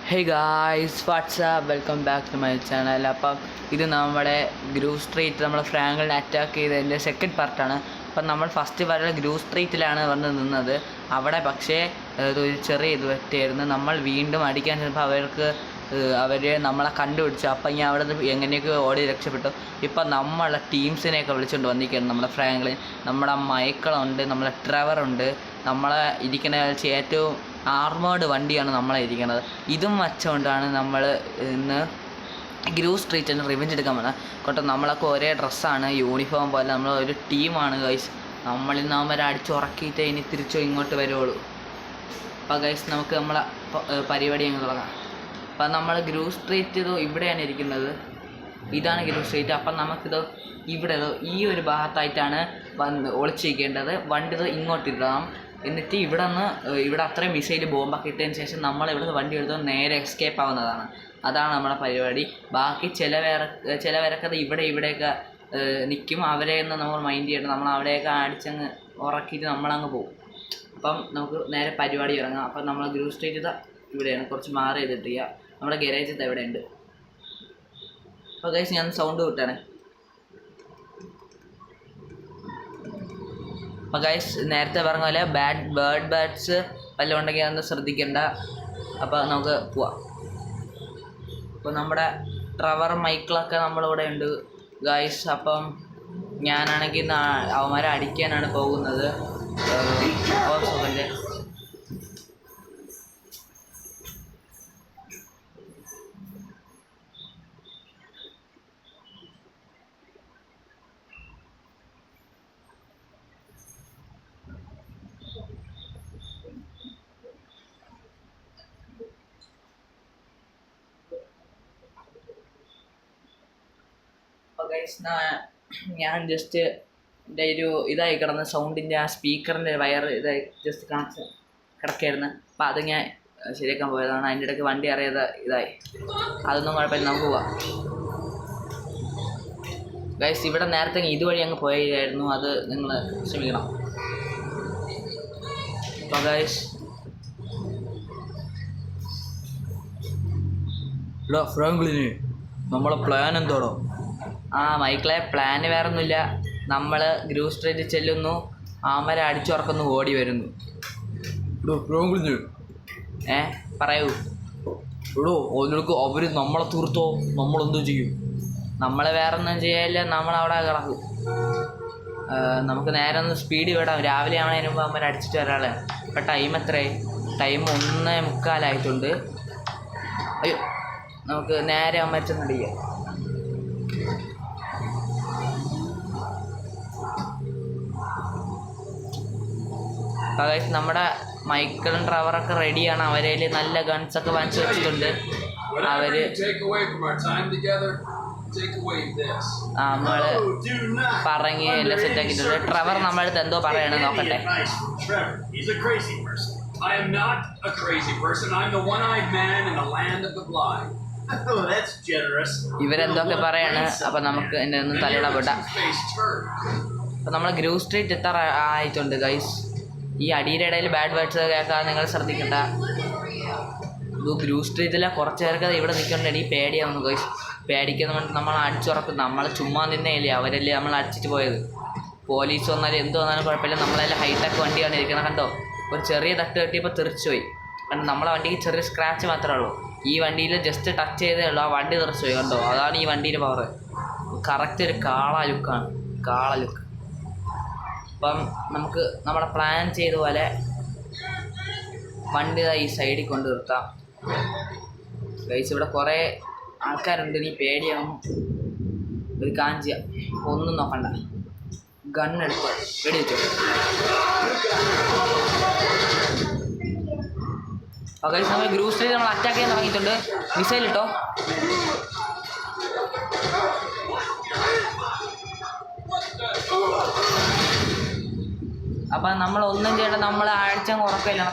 Hey guys what's up welcome back to my channel. അപ്പം ഇത് നമ്മുടെ ഗ്രൂവ് സ്ട്രീറ്റ് നമ്മൾ ഫ്രാങ്ക്ലിനെ അറ്റാക്ക് ചെയ്തതിൻ്റെ സെക്കൻഡ് പാർട്ടാണ്. അപ്പം നമ്മൾ ഫസ്റ്റ് പാർട്ടിൽ ഗ്രൂവ് സ്ട്രീറ്റിലാണ് വന്ന് നിന്നത്. അവിടെ പക്ഷേ ഒരു ചെറിയ ഇത് പറ്റിയായിരുന്നു. നമ്മൾ വീണ്ടും അടിക്കാൻ ചെന്നപ്പോൾ അവർ നമ്മളെ കണ്ടുപിടിച്ചു. അപ്പം ഞാൻ അവിടെ നിന്ന് എങ്ങനെയൊക്കെ ഓടി രക്ഷപ്പെട്ടു. ഇപ്പം നമ്മളെ ടീംസിനെയൊക്കെ വിളിച്ചുകൊണ്ട് വന്നിരിക്കുകയാണ്. നമ്മുടെ ഫ്രാങ്ക്ലിൻ, നമ്മുടെ മൈക്കിളുണ്ട്, നമ്മളെ ട്രെവറുണ്ട്, നമ്മളെ ഇരിക്കുന്ന ഏറ്റവും ആർമേഡ് വണ്ടിയാണ് നമ്മളെ ഇരിക്കുന്നത്. ഇതും വച്ചുകൊണ്ടാണ് നമ്മൾ ഇന്ന് ഗ്രൂവ് സ്ട്രീറ്റിന് റിവെഞ്ച് എടുക്കാൻ പോകുന്നത്. കേട്ടോ, നമ്മളൊക്കെ ഒരേ ഡ്രസ്സാണ്, യൂണിഫോം പോലെ. നമ്മൾ ഒരു ടീമാണ് ഗൈസ്. നമ്മളിന്ന് അവന്മാരെ അടിച്ചുറക്കിയിട്ട് ഇനി തിരിച്ചോ ഇങ്ങോട്ട് വരുള്ളൂ. അപ്പോൾ ഗൈസ് നമുക്ക് നമ്മളെ പരിപാടി അങ്ങ് തുടങ്ങാം. അപ്പം നമ്മൾ ഗ്രൂവ് സ്ട്രീറ്റ് ഇവിടെയാണ് ഇരിക്കുന്നത്. ഇതാണ് ഗ്രൂവ് സ്ട്രീറ്റ്. അപ്പം നമുക്കിത് ഇവിടെ ഈ ഒരു ഭാഗത്തായിട്ടാണ് ഒളിച്ചിരിക്കേണ്ടത്. വണ്ടി ഇങ്ങോട്ടിടണം. എന്നിട്ട് ഇവിടെ അത്രയും മിസൈൽ ബോംബൊക്കെ ഇട്ടതിന് ശേഷം നമ്മളിവിടുന്ന് വണ്ടി എടുത്ത് നേരെ എസ്കേപ്പ് ആവുന്നതാണ്. അതാണ് നമ്മുടെ പരിപാടി. ബാക്കി ചിലവരൊക്കെ ഇവിടെയൊക്കെ നിൽക്കും. അവരെയൊന്നും നമ്മൾ മൈൻഡ് ചെയ്യണം. നമ്മൾ അവിടെയൊക്കെ അടിച്ചങ്ങ് ഉറക്കിയിട്ട് നമ്മളങ്ങ് പോകും. അപ്പം നമുക്ക് നേരെ പരിപാടി ഇറങ്ങാം. അപ്പം നമ്മൾ ഗ്രൂവ് സ്ട്രീറ്റ് ഇവിടെയാണ്, കുറച്ച് മാറി ചെയ്തിട്ട് നമ്മുടെ ഗാരേജ് എവിടെയുണ്ട്. അപ്പോൾ ഗൈസ് ഞാൻ സൗണ്ട് വിട്ടാണേ. അപ്പോൾ ഗൈസ് നേരത്തെ പറഞ്ഞ പോലെ ബേർഡ് ബാറ്റ്സ് വല്ലതും ഉണ്ടെങ്കിൽ അതൊന്നും ശ്രദ്ധിക്കേണ്ട. അപ്പോൾ നമുക്ക് പോവാം. അപ്പോൾ നമ്മുടെ ട്രെവർ മൈക്കിളൊക്കെ നമ്മളിവിടെ ഉണ്ട് ഗൈസ്. അപ്പം ഞാനാണെങ്കിൽ അവന്മാരെ അടിക്കാനാണ് പോകുന്നത്. ഞാൻ ജസ്റ്റ് എൻ്റെ ഇതായി കിടന്ന് സൗണ്ടിൻ്റെ ആ സ്പീക്കറിൻ്റെ വയർ ഇതായി ജസ്റ്റ് കണക്ഷൻ കിടക്കായിരുന്നു. അപ്പം അത് ഞാൻ ശരിയാക്കാൻ പോയതാണ്. അതിൻ്റെ ഇടയ്ക്ക് വണ്ടി അറിയാതെ ഇതായി. അതൊന്നും കുഴപ്പമില്ല, നമുക്ക് പോവാം ഗൈസ്. ഇവിടെ നേരത്തെ ഇതുവഴി അങ്ങ് പോയായിരുന്നു, അത് നിങ്ങൾ ക്ഷമിക്കണം. അപ്പം ഗൈസ് ഫ്രാങ്ക്ലിന് നമ്മളെ പ്ലാൻ എന്താണോ? മൈക്കിളെ, പ്ലാന് വേറെ ഒന്നുമില്ല. നമ്മൾ ഗ്രൂവ് സ്ട്രീറ്റിൽ ചെല്ലുന്നു, ആമര അടിച്ചുറക്കുന്നു, ഓടി വരുന്നു. പറയൂ. അതിനൊക്കെ അവർ നമ്മളെ തീർത്തോ, നമ്മളെന്തോ ചെയ്യും? നമ്മളെ വേറെ ഒന്നും ചെയ്യാനില്ല, നമ്മളവിടെ കിടക്കും. നമുക്ക് നേരെ ഒന്ന് സ്പീഡ് വിടാം. രാവിലെ ആവണതിന് മുമ്പ് അമ്മ അടിച്ചിട്ട് ഒരാളെ. ഇപ്പം ടൈം എത്രയായി? ടൈം 1:45 അയ്യോ, നമുക്ക് നേരെ അമ്മ ചെന്നടിക്കാം. നമ്മുടെ മൈക്കിളും ട്രെവറൊക്കെ റെഡിയാണ്. അവരേൽ നല്ല ഗൺസൊക്കെ വാങ്ങിച്ചു വെച്ചിട്ടുണ്ട്. നമ്മൾ പറഞ്ഞ് എല്ലാം സെറ്റാക്കിയിട്ടുണ്ട്. ട്രെവർ നമ്മുടെ അടുത്ത് എന്തോ പറയണം, നോക്കട്ടെ. ഇവരെന്തൊക്കെ പറയാണ്. അപ്പം നമുക്ക് എൻ്റെ ഒന്നും തലയിടാൻ വിടാം. അപ്പം നമ്മൾ ഗ്രൂവ് സ്ട്രീറ്റ് ആയിട്ടുണ്ട് ഗൈസ്. ഈ അടിയുടെ ഇടയിൽ ബാഡ് വേർഡ്സ് കേൾക്കാൻ നിങ്ങൾ ശ്രദ്ധിക്കണ്ട. ഇത് ഗ്രൂവ് സ്ട്രീറ്റിലെ കുറച്ച് പേർക്ക് ഇവിടെ നിൽക്കണ്ടേ പേടിയാവുന്നു ഗൈസ്. പേടിക്കുന്നതുകൊണ്ട് നമ്മൾ അടിച്ചുറക്കും. നമ്മൾ ചുമ്മാ നിന്നേലേ, അവരല്ലേ നമ്മൾ അടിച്ചിട്ട് പോയത്. പോലീസ് വന്നാലും എന്ത് വന്നാലും കുഴപ്പമില്ല. നമ്മളെല്ലാം ഹൈടെക് വണ്ടിയാണ് ഇരിക്കണം. കണ്ടോ, ഒരു ചെറിയ തട്ട് കെട്ടിയപ്പോൾ തെറിച്ചു പോയി. കണ്ടോ, നമ്മളെ വണ്ടിക്ക് ചെറിയ സ്ക്രാച്ച് മാത്രമേ ഉള്ളൂ. ഈ വണ്ടിയിൽ ജസ്റ്റ് ടച്ച് ചെയ്തേ ഉള്ളൂ, ആ വണ്ടി തെറിച്ചു പോയി. കണ്ടോ, അതാണ് ഈ വണ്ടിയുടെ പവർ. കറക്റ്റ് ഒരു കാള ലുക്കാണ്. അപ്പം നമുക്ക് നമ്മുടെ പ്ലാൻ ചെയ്ത പോലെ വണ്ടി ഈ സൈഡിൽ കൊണ്ട് നിർത്താം ഗൈസ്. ഇവിടെ കുറേ ആൾക്കാരുണ്ട്, നീ പേടിയാവും. ഒരു കാഞ്ചിയ ഒന്നും നോക്കണ്ട, ഗണ്ണെടുത്ത് വെടി വെച്ചു. ഗൈസ് നമ്മൾ ഗ്രൂവ് സ്ട്രീറ്റ് നമ്മൾ അറ്റാക്ക് ചെയ്യാൻ തുടങ്ങിയിട്ടുണ്ട്. മിസൈൽ ഇട്ടോ. അപ്പം നമ്മൾ ഒന്നും ചെയ്യേണ്ട, നമ്മൾ അടിച്ചങ്ങ് ഉറക്കമില്ല.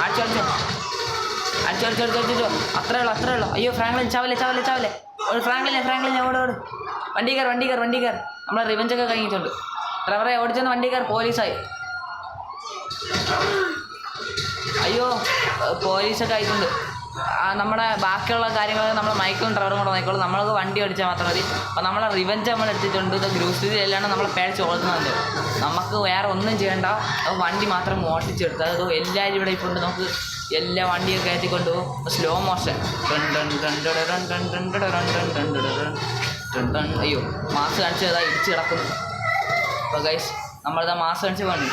അടിച്ചോ അത്രേ ഉള്ളൂ. അയ്യോ ഫ്രാങ്ക്ലിൻ, ചാവല്ലേ. ഫ്രാങ്ക്ലിൻ ഓട്. വണ്ടി കയർ. നമ്മളെ റിവെഞ്ചൊക്കെ കഴിഞ്ഞിട്ടുണ്ട്. ട്രെവറെ ഓടിച്ചെന്ന് വണ്ടി കയർ. പോലീസായി. അയ്യോ, പോലീസൊക്കെ ആയിട്ടുണ്ട്. നമ്മുടെ ബാക്കിയുള്ള കാര്യങ്ങളൊക്കെ നമ്മൾ മൈക്കും ഡ്രൈവറും കൂടെ നോക്കിക്കോളും. നമ്മൾക്ക് വണ്ടി ഓടിച്ചാൽ മാത്രം മതി. അപ്പോൾ നമ്മളെ റിവെഞ്ച് നമ്മൾ എടുത്തിട്ടുണ്ട്. ഇത് ഗ്രൂസിലെല്ലാം നമ്മളെ പേടിച്ച് ഓടുന്നുണ്ട്. നമുക്ക് വേറെ ഒന്നും ചെയ്യേണ്ട, വണ്ടി മാത്രം ഓട്ടിച്ചെടുത്ത് അത് എല്ലാവരും ഇവിടെ ഇപ്പോൾ ഉണ്ട്. നമുക്ക് എല്ലാ വണ്ടിയൊക്കെ കയറ്റിക്കൊണ്ട് പോകും. സ്ലോ മോഷൻ അയ്യോ മാസ് കാണിച്ചതാ ഇടിച്ച് കിടക്കുന്നു. അപ്പോൾ ഗൈസ് നമ്മളിതാ മാസ് കാണിച്ച് വന്നു.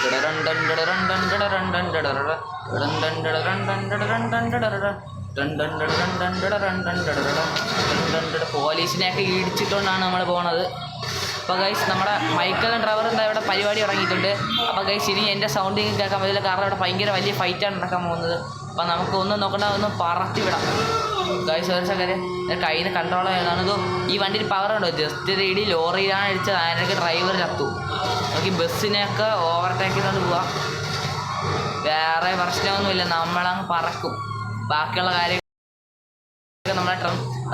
പോലീസിനെയൊക്കെ ഇടിച്ചിട്ടുകൊണ്ടാണ് നമ്മൾ പോണത്. അപ്പോൾ ഗൈസ് നമ്മുടെ മൈക്കൽ ഡ്രൈവർ എന്താ ഇവിടെ പരിപാടി തുടങ്ങിയിട്ടുണ്ട്. അപ്പോൾ ഗൈസ് ഇനി എൻ്റെ സൗണ്ടിങ് കേൾക്കാൻ പറ്റില്ല, കാരണം ഇവിടെ ഭയങ്കര വലിയ ഫൈറ്റാണ് നടക്കാൻ പോകുന്നത്. അപ്പോൾ നമുക്ക് ഒന്നും നോക്കണ്ട, ഒന്ന് പറത്തി വിടാം ഗൈസ്. ഒരു സെക്കൻഡ് കയ്യിൽ നിന്ന് കൺട്രോൾ ചെയ്തതാണ്. ഈ വണ്ടിയിൽ പവർ ഉണ്ടോ? ജസ്റ്റ് ഒരു ഇടി ലോറിയിലാണ് അടിച്ചത്, അതിനൊക്കെ ഡ്രൈവർ ചത്തു. നമുക്ക് ബസ്സിനെയൊക്കെ ഓവർടേക്ക് ചെയ്തുകൊണ്ട് പോവാം. വേറെ പ്രശ്നമൊന്നുമില്ല, നമ്മളങ്ങ് പറക്കും. ബാക്കിയുള്ള കാര്യങ്ങളൊക്കെ നമ്മളെ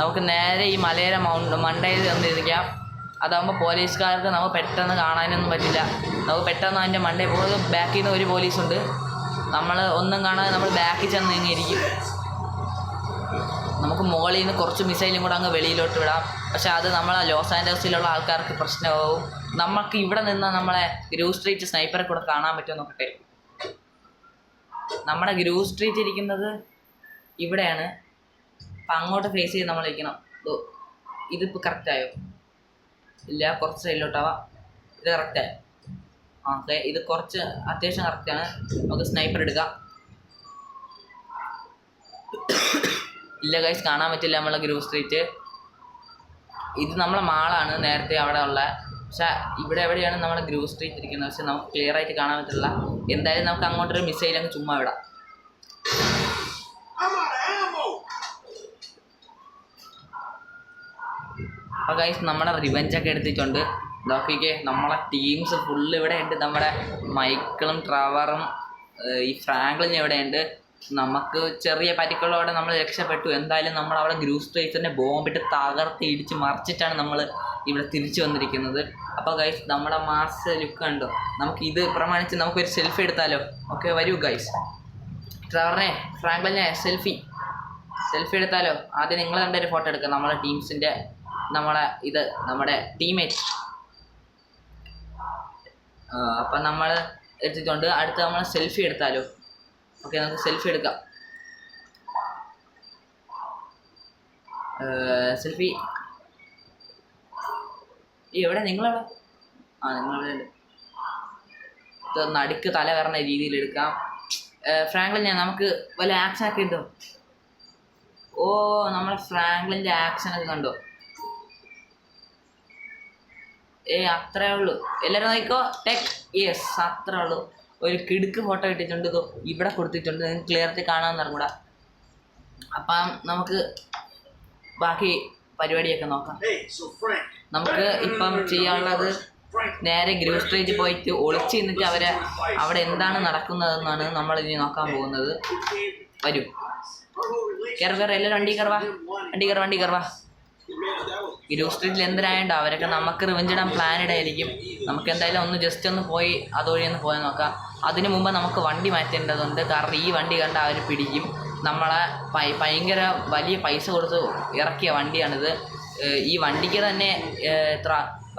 നമുക്ക് നേരെ ഈ മലയുടെ മണ്ടയിൽ വന്നിരിക്കാം. അതാകുമ്പോൾ പോലീസുകാർക്ക് നമുക്ക് പെട്ടെന്ന് കാണാനൊന്നും പറ്റില്ല. നമുക്ക് പെട്ടെന്ന് അതിൻ്റെ മണ്ടയിൽ പോകുന്നത്. ബാക്കിൽ നിന്ന് ഒരു പോലീസുണ്ട്, നമ്മൾ ഒന്നും കാണാതെ നമ്മൾ ബാക്കിൽ ചെന്ന് ഇങ്ങിരിക്കും. നമുക്ക് മുകളിൽ നിന്ന് കുറച്ച് മിസൈലും കൂടെ അങ്ങ് വെളിയിലോട്ട് വിടാം. പക്ഷേ അത് നമ്മളെ ലോസ് ആൻഡേഴ്സിലുള്ള ആൾക്കാർക്ക് പ്രശ്നമാവും. നമുക്ക് ഇവിടെ നിന്ന് നമ്മളെ ഗ്രൂവ് സ്ട്രീറ്റ് സ്നൈപ്പറെ കൂടെ കാണാൻ പറ്റുമോ നോക്കട്ടെ. നമ്മുടെ ഗ്രൂവ് സ്ട്രീറ്റ് ഇരിക്കുന്നത് ഇവിടെയാണ്. അപ്പം അങ്ങോട്ട് ഫേസ് ചെയ്ത് നമ്മൾ ഇരിക്കണം. ഇതിപ്പോൾ കറക്റ്റായോ? ഇല്ല, കുറച്ച് സൈഡിലോട്ടാവാം. ഇത് കറക്റ്റായോ? ഓക്കെ, ഇത് കുറച്ച് അത്യാവശ്യം കറക്റ്റാണ്. നമുക്ക് സ്നൈപ്പർ എടുക്കാം. ഇല്ല ഗൈസ്, കാണാൻ പറ്റില്ല നമ്മളെ ഗ്രൂവ് സ്ട്രീറ്റ്. ഇത് നമ്മളെ മാളാണ് നേരത്തെ അവിടെ ഉള്ള. പക്ഷേ ഇവിടെ എവിടെയാണ് നമ്മുടെ ഗ്രൂവ് സ്ട്രീറ്റ് ഇരിക്കുന്നത്, പക്ഷെ നമുക്ക് ക്ലിയർ ആയിട്ട് കാണാൻ പറ്റില്ല. എന്തായാലും നമുക്ക് അങ്ങോട്ടൊരു മിസൈൽ അങ്ങ് ചുമ്മാ വിടാം. അപ്പോൾ ഗൈസ് നമ്മുടെ റിവെഞ്ചൊക്കെ എടുത്തിട്ടുണ്ട്. നോക്കിക്കേ, നമ്മളെ ടീംസ് ഫുള്ള് ഇവിടെ ഉണ്ട്. നമ്മുടെ മൈക്കിളും ട്രവറും ഈ ഫ്രാങ്ക്ലിനും ഇവിടെ ഉണ്ട്. നമുക്ക് ചെറിയ പരിക്കുകളോടെ നമ്മൾ രക്ഷപ്പെട്ടു. എന്തായാലും നമ്മൾ അവിടെ ഗ്രൂവ് സ്ട്രീറ്റിനെ ബോംബിട്ട് തകർത്ത് ഇടിച്ച് മറിച്ചിട്ടാണ് നമ്മൾ ഇവിടെ തിരിച്ചു വന്നിരിക്കുന്നത്. അപ്പോൾ ഗൈസ് നമ്മുടെ മാസ് ലുക്ക് കണ്ടോ? നമുക്ക് ഇത് പ്രമാണിച്ച് നമുക്കൊരു സെൽഫി എടുത്താലോ? ഓക്കെ, വരൂ ഗൈസ്. ട്രവറിനെ, ഫ്രാങ്ക്ലിനെ സെൽഫി എടുത്താലോ? ആദ്യം നിങ്ങൾ കണ്ട ഒരു ഫോട്ടോ എടുക്കുക. നമ്മളെ ടീംസിൻ്റെ നമ്മുടെ ടീമേറ്റ്. അപ്പം നമ്മൾ എടുത്തിട്ടുണ്ട്. അടുത്ത് നമ്മൾ സെൽഫി എടുത്താലോ? ഓക്കെ, നമുക്ക് സെൽഫി എടുക്കാം. സെൽഫി എവിടെ? നിങ്ങളെവിടെ? നിങ്ങളെവിടെ ഉണ്ട്? ഇത് നടുക്ക് തല കയറുന്ന രീതിയിൽ എടുക്കാം. ഫ്രാങ്ക്ലിൻ, നമുക്ക് വല്ല ആക്ഷനൊക്കെ ഉണ്ടോ? ഓ, നമ്മളെ ഫ്രാങ്ക്ലിൻ്റെ ആക്ഷനൊക്കെ കണ്ടോ? അത്രേ ഉള്ളൂ. എല്ലാവരും നോക്കിക്കോ. ടെക് യെസ്, അത്രേ ഉള്ളൂ. ഒരു കിടുക്ക് ഫോട്ടോ കിട്ടിയിട്ടുണ്ട്. ഇതോ ഇവിടെ കൊടുത്തിട്ടുണ്ട്, നിങ്ങൾക്ക് ക്ലിയറിറ്റി കാണാമെന്ന് അറിഞ്ഞൂടാ. അപ്പം നമുക്ക് ബാക്കി പരിപാടിയൊക്കെ നോക്കാം. നമുക്ക് ഇപ്പം ചെയ്യാനുള്ളത് നേരെ ഗ്രൂവ് സ്ട്രീറ്റിൽ പോയിട്ട് ഒളിച്ച് നിന്നിട്ട് അവിടെ എന്താണ് നടക്കുന്നതെന്നാണ് നമ്മൾ ഇനി നോക്കാൻ പോകുന്നത്. വരൂ, കയറുക, എല്ലാവരും വണ്ടി കയറുക. ഗ്രൂവ് സ്ട്രീറ്റിൽ എന്തിനായണ്ടോ അവരൊക്കെ നമുക്ക് റിവെഞ്ച് ഇടാൻ പ്ലാൻ ഇടായിരിക്കും. നമുക്ക് എന്തായാലും ഒന്ന് ജസ്റ്റ് ഒന്ന് പോയി അതുവഴി ഒന്ന് പോയി നോക്കാം. അതിന് മുമ്പ് നമുക്ക് വണ്ടി മാറ്റേണ്ടതുണ്ട്, കാരണം ഈ വണ്ടി കണ്ട അവർ പിടിക്കും. നമ്മളെ ഭയങ്കര വലിയ പൈസ കൊടുത്ത് ഇറക്കിയ വണ്ടിയാണിത്. ഈ വണ്ടിക്ക് തന്നെ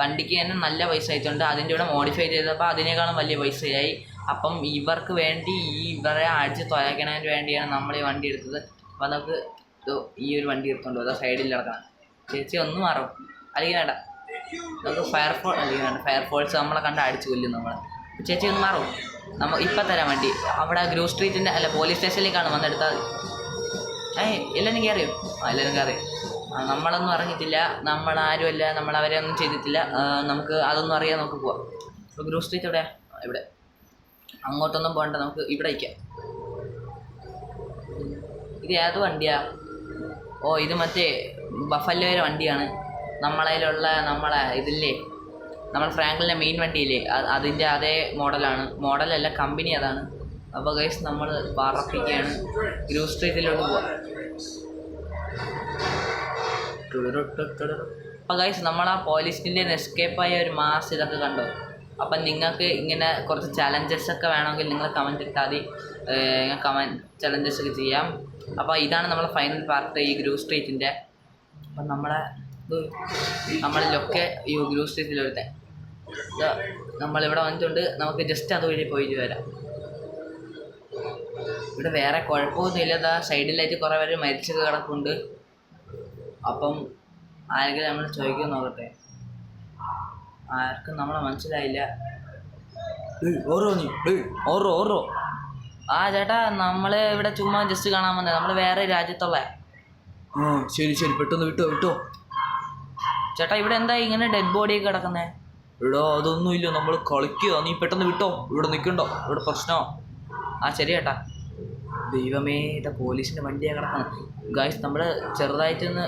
വണ്ടിക്ക് തന്നെ നല്ല പൈസ ആയിട്ടുണ്ട്. അതിൻ്റെ കൂടെ മോഡിഫൈ ചെയ്തപ്പോൾ അതിനേക്കാളും വലിയ പൈസയായി. അപ്പം ഇവർക്ക് വേണ്ടി ഇവരെ അടിച്ച് തുലയ്ക്കുന്നതിന് വേണ്ടിയാണ് നമ്മൾ ഈ വണ്ടി എടുത്തത്. അപ്പോൾ നമുക്ക് ഈ ഒരു വണ്ടി എടുത്തോണ്ട് അതാ സൈഡിൽ ഇറക്കണം. ചേച്ചി ഒന്നും മാറും, അല്ലെങ്കിൽ വേണ്ട. നമുക്ക് ഫയർഫോഴ്സ് നമ്മളെ കണ്ട് അടിച്ച് കൊല്ലും നമ്മളെ. ചേച്ചി ഒന്ന് മാറും, ഇപ്പം തരാൻ വേണ്ടി. അവിടെ ഗ്രൂവ് സ്ട്രീറ്റിൻ്റെ പോലീസ് സ്റ്റേഷനിലേക്കാണ് വന്നെടുത്താൽ. എല്ലാവരും കയറിയോ? എല്ലാവരും കയറി. നമ്മളൊന്നും അറിഞ്ഞിട്ടില്ല, നമ്മളാരുമല്ല, നമ്മളവരെ ഒന്നും ചെയ്തിട്ടില്ല. നമുക്ക് അതൊന്നും അറിയാൻ നമുക്ക് പോവാം. ഇപ്പോൾ ഗ്രൂവ് സ്ട്രീറ്റ് എവിടെയാ? ഇവിടെ. അങ്ങോട്ടൊന്നും പോകണ്ട, നമുക്ക് ഇവിടെ വയ്ക്കാം. ഇത് ഏത് വണ്ടിയാ? ഓ, ഇത് മറ്റേ ബഫല്ലോയുടെ വണ്ടിയാണ്. നമ്മളതിലുള്ള നമ്മളെ ഇതില്ലേ, നമ്മൾ ഫ്രാങ്ക്ലിൻ്റെ മെയിൻ വണ്ടിയില്ലേ, അതിൻ്റെ അതേ മോഡലല്ല, കമ്പനി അതാണ്. അപ്പോൾ ഗൈസ് നമ്മൾ പറപ്പിക്കുകയാണ്. ഗ്രൂവ് സ്ട്രീറ്റിലോട്ട് പോവാം. അപ്പോൾ ഗൈസ് നമ്മളാ പോലീസിൻ്റെ എസ്കേപ്പായ ഒരു മാസ് ഇതൊക്കെ കണ്ടോ? അപ്പം നിങ്ങൾക്ക് ഇങ്ങനെ കുറച്ച് ചലഞ്ചസ് ഒക്കെ വേണമെങ്കിൽ നിങ്ങൾ കമൻറ്റ് ഇട്ടാൽ മതി. കമൻറ്റ് ചലഞ്ചസ് ഒക്കെ ചെയ്യാം. അപ്പോൾ ഇതാണ് നമ്മളെ ഫൈനൽ പാർട്ട് ഈ ഗ്രൂവ് സ്ട്രീറ്റിൻ്റെ. അപ്പം നമ്മളൊക്കെ ഈ ഗ്രൂവ് സ്ട്രീറ്റിലെടുത്തെ നമ്മളിവിടെ വന്നിട്ടുണ്ട്. നമുക്ക് ജസ്റ്റ് അതുവഴി പോയിട്ട് വരാം. ഇവിടെ വേറെ കുഴപ്പമൊന്നുമില്ല. ഇതാ സൈഡിലായിട്ട് കുറേ പേര് മരിച്ചൊക്കെ കിടപ്പുണ്ട്. അപ്പം ആരെങ്കിലും നമ്മൾ ചോദിക്കാൻ നോക്കട്ടെ. ആർക്കും നമ്മളെ മനസ്സിലായില്ല. ഓറോ ആ ചേട്ടാ, നമ്മൾ ഇവിടെ ചുമ്മാ ജസ്റ്റ് കാണാൻ വന്നത്. നമ്മൾ വേറെ രാജ്യത്തുള്ള. ശരി പെട്ടെന്ന് വിട്ടോ ചേട്ടാ. ഇവിടെ എന്താ ഇങ്ങനെ ഡെഡ് ബോഡിയൊക്കെ കിടക്കുന്നേ? ഇവിടെ അതൊന്നുമില്ല, നമ്മൾ കളിക്കുക. നീ പെട്ടെന്ന് വിട്ടോ, ഇവിടെ നിൽക്കണ്ടോ, ഇവിടെ പ്രശ്നമോ? ശരി ചേട്ടാ. ദൈവമേ, ഇതാ പോലീസിൻ്റെ വണ്ടിയാണ് കിടക്കുന്നത്. ഗായ്സ്, നമ്മൾ ചെറുതായിട്ടൊന്ന്